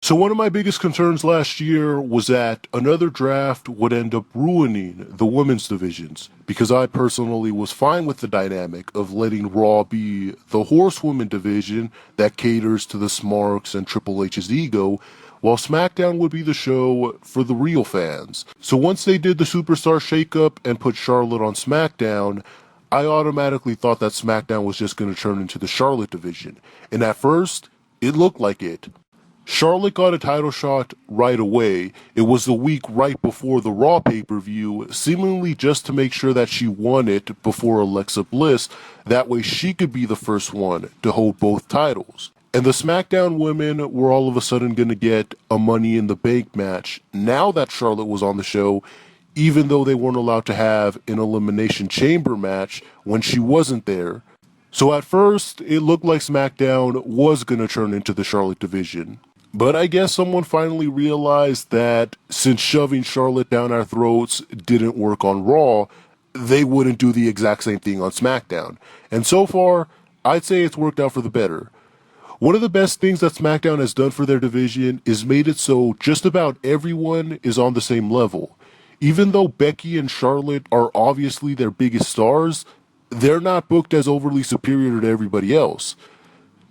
So one of my biggest concerns last year was that another draft would end up ruining the women's divisions, because I personally was fine with the dynamic of letting Raw be the horsewoman division that caters to the Smarks and Triple H's ego, while SmackDown would be the show for the real fans. So once they did the Superstar Shakeup and put Charlotte on SmackDown, I automatically thought that SmackDown was just going to turn into the Charlotte division, and at first, it looked like it. Charlotte got a title shot right away. It was the week right before the Raw pay-per-view, seemingly just to make sure that she won it before Alexa Bliss. That way she could be the first one to hold both titles. And the SmackDown women were all of a sudden going to get a Money in the Bank match now that Charlotte was on the show, even though they weren't allowed to have an Elimination Chamber match when she wasn't there. So at first, it looked like SmackDown was going to turn into the Charlotte division. But I guess someone finally realized that since shoving Charlotte down our throats didn't work on Raw, they wouldn't do the exact same thing on SmackDown. And so far, I'd say it's worked out for the better. One of the best things that SmackDown has done for their division is made it so just about everyone is on the same level. Even though Becky and Charlotte are obviously their biggest stars, they're not booked as overly superior to everybody else.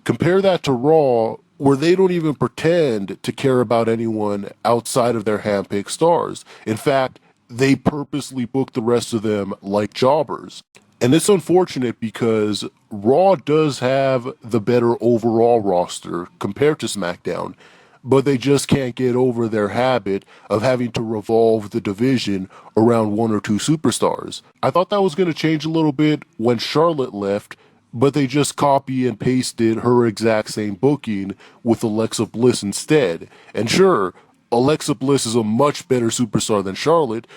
Compare that to Raw, where they don't even pretend to care about anyone outside of their handpicked stars. In fact, they purposely book the rest of them like jobbers. And it's unfortunate because Raw does have the better overall roster compared to SmackDown, but they just can't get over their habit of having to revolve the division around one or two superstars. I thought that was going to change a little bit when Charlotte left, but they just copy and pasted her exact same booking with Alexa Bliss instead. And sure, Alexa Bliss is a much better superstar than Charlotte,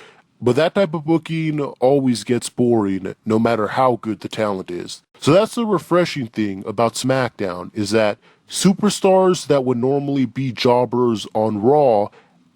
but that type of booking always gets boring no matter how good the talent is. So that's the refreshing thing about SmackDown, is that superstars that would normally be jobbers on Raw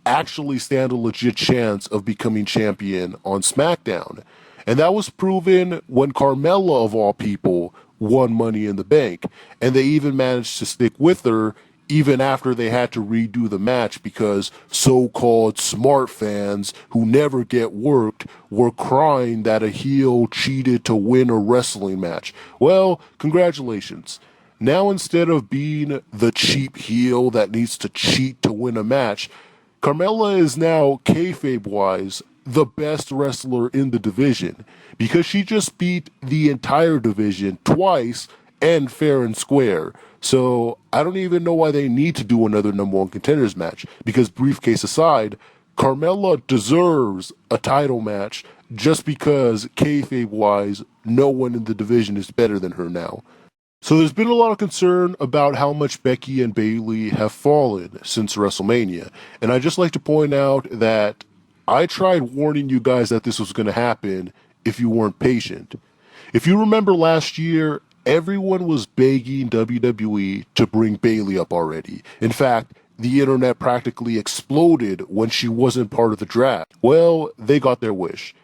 actually stand a legit chance of becoming champion on SmackDown. And that was proven when Carmella, of all people, won Money in the Bank. And they even managed to stick with her even after they had to redo the match because so-called smart fans who never get worked were crying that a heel cheated to win a wrestling match. Well, congratulations. Now instead of being the cheap heel that needs to cheat to win a match, Carmella is now, kayfabe-wise, the best wrestler in the division because she just beat the entire division twice and fair and square. So I don't even know why they need to do another number one contenders match, because briefcase aside, Carmella deserves a title match just because kayfabe-wise, no one in the division is better than her now. So there's been a lot of concern about how much Becky and Bayley have fallen since WrestleMania, and I'd just like to point out that I tried warning you guys that this was going to happen if you weren't patient. If you remember last year, everyone was begging WWE to bring Bayley up already. In fact, the internet practically exploded when she wasn't part of the draft. Well, they got their wish.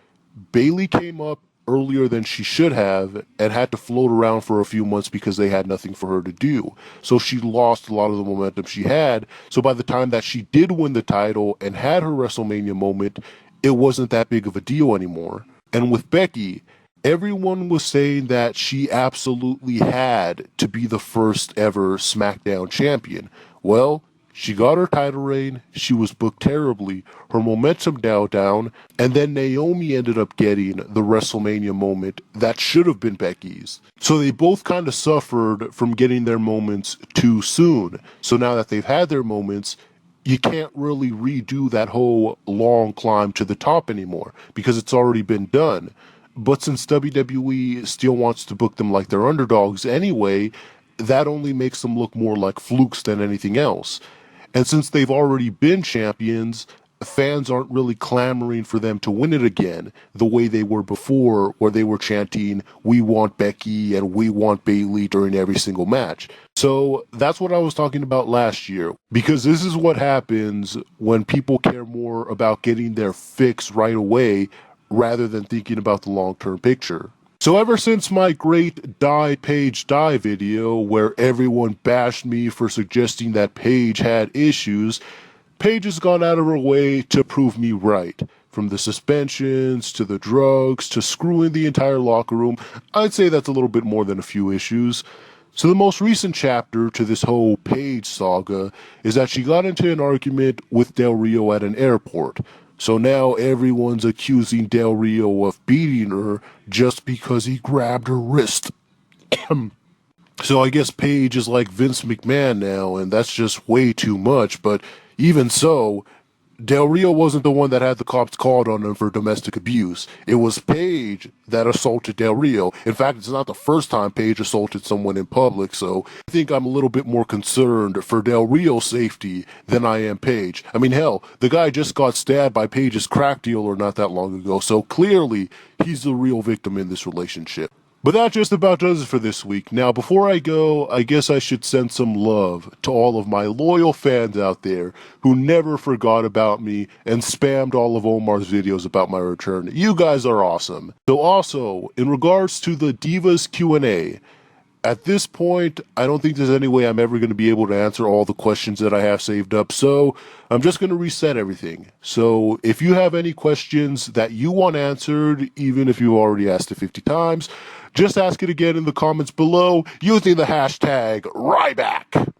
Bayley came up earlier than she should have and had to float around for a few months because they had nothing for her to do. So she lost a lot of the momentum she had. So by the time that she did win the title and had her WrestleMania moment, it wasn't that big of a deal anymore. And with Becky, everyone was saying that she absolutely had to be the first ever SmackDown champion. Well, she got her title reign, she was booked terribly, her momentum dialed down, and then Naomi ended up getting the WrestleMania moment that should have been Becky's. So they both kind of suffered from getting their moments too soon. So now that they've had their moments, you can't really redo that whole long climb to the top anymore because it's already been done. But since WWE still wants to book them like they're underdogs anyway, that only makes them look more like flukes than anything else. And since they've already been champions, fans aren't really clamoring for them to win it again the way they were before, where they were chanting, "We want Becky" and "We want Bayley" during every single match. So that's what I was talking about last year, because this is what happens when people care more about getting their fix right away rather than thinking about the long-term picture. So ever since my great Die Paige Die video, where everyone bashed me for suggesting that Paige had issues, Paige has gone out of her way to prove me right. From the suspensions, to the drugs, to screwing the entire locker room, I'd say that's a little bit more than a few issues. So the most recent chapter to this whole Paige saga is that she got into an argument with Del Rio at an airport. So now everyone's accusing Del Rio of beating her just because he grabbed her wrist. So I guess Paige is like Vince McMahon now, and that's just way too much, but even so, Del Rio wasn't the one that had the cops called on him for domestic abuse. It was Paige that assaulted Del Rio. In fact, it's not the first time Paige assaulted someone in public, so I think I'm a little bit more concerned for Del Rio's safety than I am Paige. I mean, hell, the guy just got stabbed by Paige's crack dealer not that long ago, so clearly he's the real victim in this relationship. But that just about does it for this week. Now, before I go, I guess I should send some love to all of my loyal fans out there who never forgot about me and spammed all of Omar's videos about my return. You guys are awesome. So also, in regards to the Divas Q&A, at this point, I don't think there's any way I'm ever going to be able to answer all the questions that I have saved up, so I'm just going to reset everything. So if you have any questions that you want answered, even if you've already asked it 50 times, just ask it again in the comments below using the hashtag Ryback.